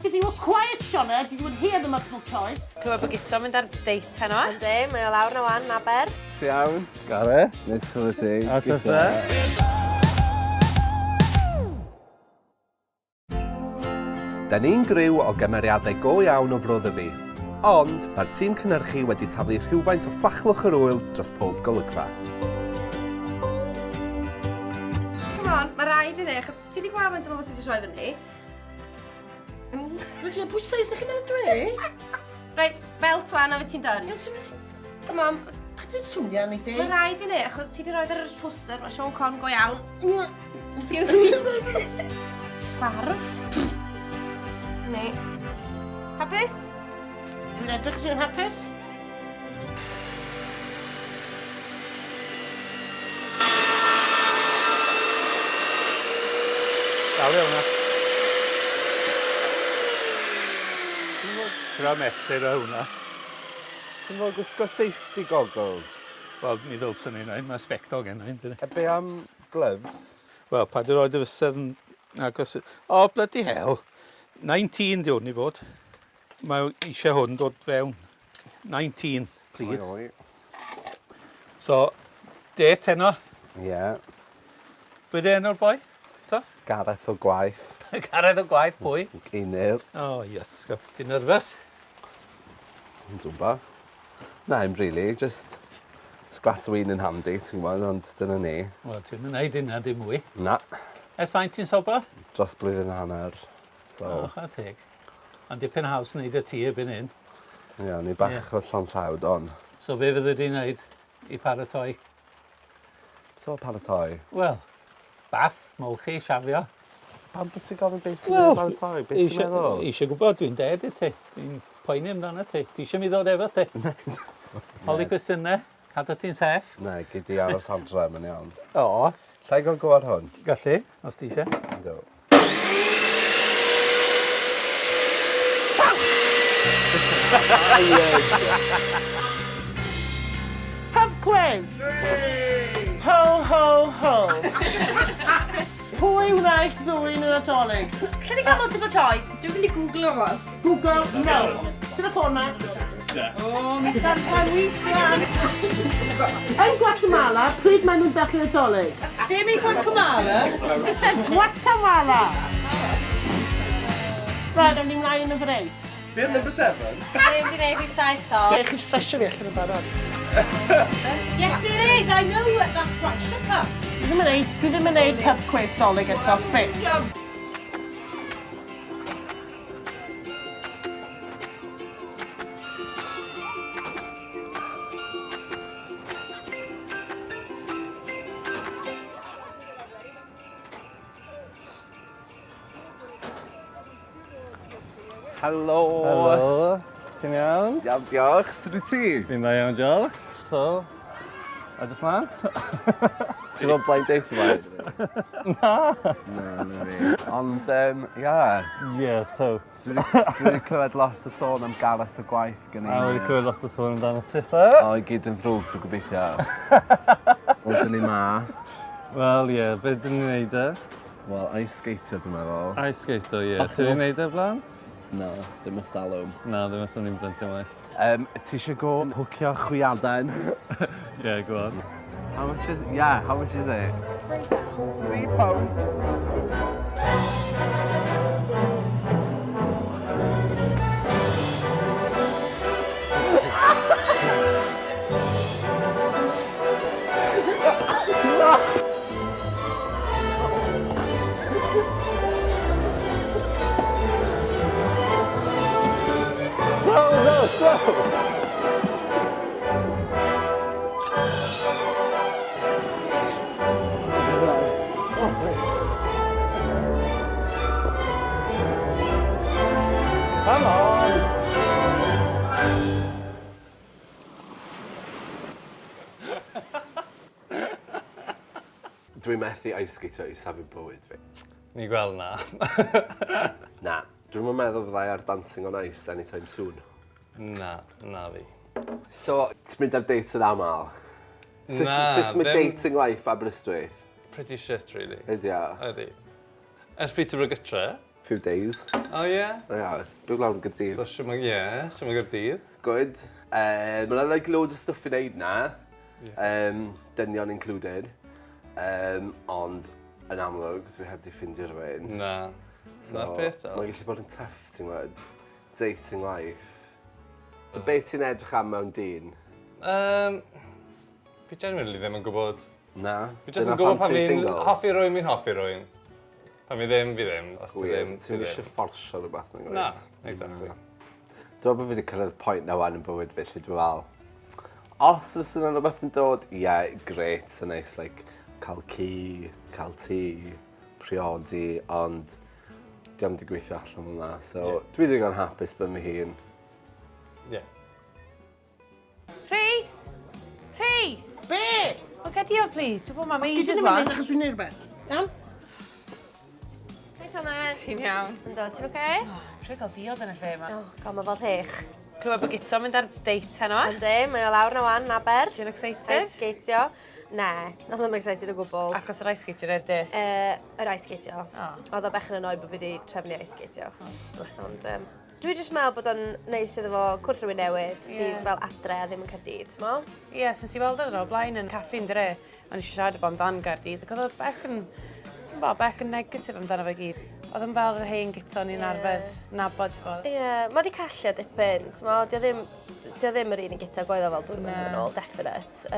if you were quiet, Shona, you would hear the multiple choice. Clywed bod Gito mynd ar date heno. Yndi, mae o lawr na wan, Aber. Ti iawn? Gareth? Neis clywed ti. A dyna. Da ni'n gryw o gymeriadau go iawn o frodd y fi. Ond, mae'r tîm cynhyrchu wedi taflu rhywfaint o ffachlwch yr wyl dros pob golygfa. Come on, mae rhaid i ni, achos ti wedi gweld faint o bobl sydd wedi rhoi fyny? Lydia, pwy seis ydych chi'n edrych dwi? Reit, fel twan, a fe ti'n dyn. Come on. Pa dwi'n swnio ni di? Mae rhaid i ni, achos ti wedi rhoi ar y poster, mae Sean Conn go iawn. Excuse me. Ffarf. Hynny. Hapus? Dwi'n edrych sy'n hapus? Dal iawn na. Gra mesur o hwnna. Ti'n fawr gwisgo safety goggles? Wel, mi ddylsyn ni'n ein, mae spectol gen i'n dyn. E be am gloves? Wel, pa di roed y fysedd yn agos... O, bloody hell. 19 di hwn i fod. Mae eisiau hwn dod fewn. 19, please. Oi. So, date heno. Ie. Be di enw'r boi? To? Gareth o gwaith. Garedd o gwaith, pwy? Einir. O, yes. Ti'n nerfus? Dwi'n ba. Na, I'm really, just glas o win yn handi, ti'n gwybod, ond dyna ni. Wel, ti'n mynd neud hynna dim mwy. Na, Ers faint ti'n sobor? dros blwyddyn hanner. So, O, cha teg. Ond dipyn haws wneud y ti ebyn hyn. ie, ni bach o llan llawd on. So be fydde di'n neud i paratoi? So, paratoi. Wel, bath, molchi, siafio. Pam bod ti'n gofyn beth sy'n paratoi? Beth sy'n meddwl? Eisiau gwybod, dwi'n ded i ti. Dwi'n poeni amdano ti. Ti eisiau mi ddod efo ti? Holi cwestiynau, cadw ti'n saff. Ne, gyd i aros adre, mae'n iawn. O, Llai gael go ar hwn? gallu, os ti eisiau. Go. Pub quiz! Ho, ho, ho! Pwy wnaeth ddwy'n y Nadolig? Lle ni cael multiple choice? Dwi'n mynd i Google o. Google, no. Ti'n y ffôn na? O, mi santan weithio. Yn Guatemala, pryd maen nhw'n dechrau Nadolig? Lle mi Guatemala? Yn Guatemala! Rhaid, am ni'n mlaen yn y freit. Be am number 7? Lle mi wneud fi saith o. Eich chi'n stresio fi allan yn barod. Yes it is, I know it, that's right, shut up. Dwi ddim yn neud pub quiz dolyg eto, beth? Helo! Helo, ti'n iawn? Iawn, diolch. Sut wyt ti? Fi'n da iawn, diolch. So, edrych mlaen? Ti'n fawr blind date yma? Na. Na fi. Ond, ia, Ie, tot. dwi wedi clywed lot o sôn am Gareth y gwaith gen i. A wedi clywed lot o sôn amdano tippa. O, i gyd yn ddrwg, dwi'n gobeithio. Wel, dyn ni ma. Wel, ie, be dyn ni'n neud e? Wel, ice skater, dwi'n meddwl. Ice skater, ie. Ti wedi neud e blaen? No, ddim ystalwm. Na, ddim os o'n i'n blentio mlaen. Ti eisiau go hwcio chwiadain? Ie, go on. How much is, yeah, how much is it? £3. Come on! Dwi'n methu ice skater i safio bywyd fi. Ni gweld na. Na, dwi'n meddwl fyddai ar Dancing on Ice anytime soon. Na fi. So, ti'n mynd ar dates yn aml? Sut mae dating life Aberystwyth? Pretty shit, really. Ydi o? Ydi. Ers Peter o gytre? Few days. O ie? Ia, dwi'n lawr yn gyda'r. So sy'n mynd gyda'r? Good. Mae'n like loads of stuff i wneud na. Dynion included. Ond yn amlwg, dwi heb di ffindio rhywun. Na. So, peth o. mae'n gallu bod yn tough, ti'n gwybod. Dating life. So beth ti'n edrych am mewn dyn? Fi genuinely ddim yn gwybod. Na. Fi jyst yn gwybod pan fi'n hoffi rwy'n, hoffi rwy'n. Pan fi ddim, Os ti ddim, ti Ti'n ddim. eisiau fforsio rhywbeth yn gwneud? Na, exactly. Dwi'n meddwl bod fi wedi cyrraedd pwynt na wan yn bywyd fi, lle dwi'n fel. Os oes yna rhywbeth yn dod, great, so nice, like, cael ci, cael tŷ, priodi, ond di am di gweithio allan hwnna. So dwi wedi gan hapus bod mi hun. Ie. Rhys! Rhys! Be? O, gadiol, please. Dwi'n bod mam Gyd ages yn wan. mynd achos dwi'n neud rhywbeth. Iawn? Hei, Sionet. Ti'n iawn. Ynddo, ti'n oce? Trwy gael diod yn y lle yma. O, gael ma fel rhech. Clywed bod Gito mynd ar date heno, a? Yndi, mae o lawr na wan, aber. Ti'n excited? Ice skatio. Ne, nath ddim excited o gwbl. Acos yr ice skater i'r date? Yr ice skatio. O. Oedd o bech yn annoyed bod fi wedi trefnu ice skatio. Ond, dwi jyst meddwl bod o'n neis iddo fo cwrdd rhywun newydd sydd fel adre a ddim yn Caerdydd, t'mo? Ie, sy'n si weld o blaen yn caffi'n dre. Ond eisiau siarad o amdan Gaerdydd. Ac oedd o bech yn negatif amdano fe gyd. Oedd yn fel yr hein Gito ni'n arfer nabod, ti'n bod? Ie, mae di callio dipyn, t'mo? Di o ddim yr unig Gito gwaeddo fel dwi'n mynd yn ôl, definite.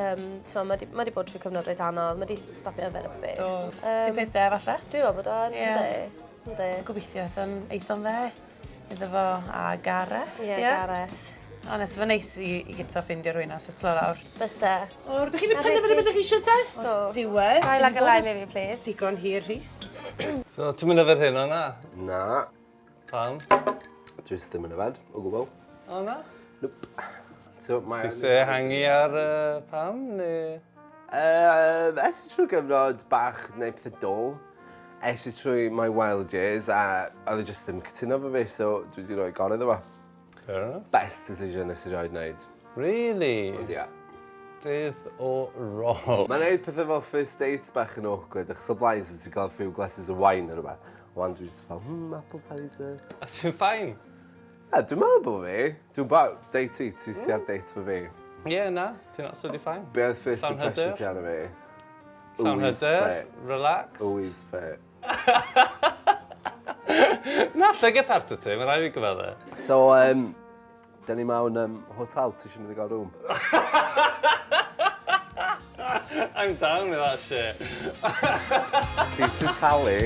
T'mo, mae di bod trwy cyfnod reit anodd, mae di stopio efo'r ybys. Sy'n peth dde, falle? Dwi'n meddwl bod o'n, ynddi. Gobeithio eithon dde. Iddo fo a Gareth. Ie, Gareth. O, nes fo neis i Gito ffindio rhywun a setlo lawr. Byse. O, rydych chi'n penderfynu beth ych eisiau te? Do. Diwedd. Gael ag y lai mi fi, please. Digon hir, Rhys. So, ti'n mynd efo'r hyn o'na? Na. Pam? Dwi ddim yn yfed, o gwbl. O na? Nope. So, mae... Ti'n se hangi ar pam, neu? Es i trwy gyfnod bach neu pethau dol. Es i trwy my wild years a oedd e jyst ddim cytuno fo fi, so dwi wedi rhoi gorau iddo fo. Fair enough. Best decision nes i roi wneud. Really? Ond ia. Dydd o rol. Mae'n neud pethau fel first dates bach yn awkward, achos o blaen sy'n ti'n cael few glasses of wine or rhywbeth. Wan dwi'n just fel, appetizer. A ti'n ffain? Dwi'n meddwl bod fi. Dwi'n bod, date ti si ar date fo fi. Ie, na, ti'n absolutely fine. Be oedd first Llawn impression hyder? ti arno fi? Llawn Always hyder, fit. relax. Always fit. Na, llygau parta ti, mae'n rhaid i gyfedde. So, da ni mewn hotel, ti eisiau mynd i gael rŵm? I'm down with that shit. Ti sy'n talu.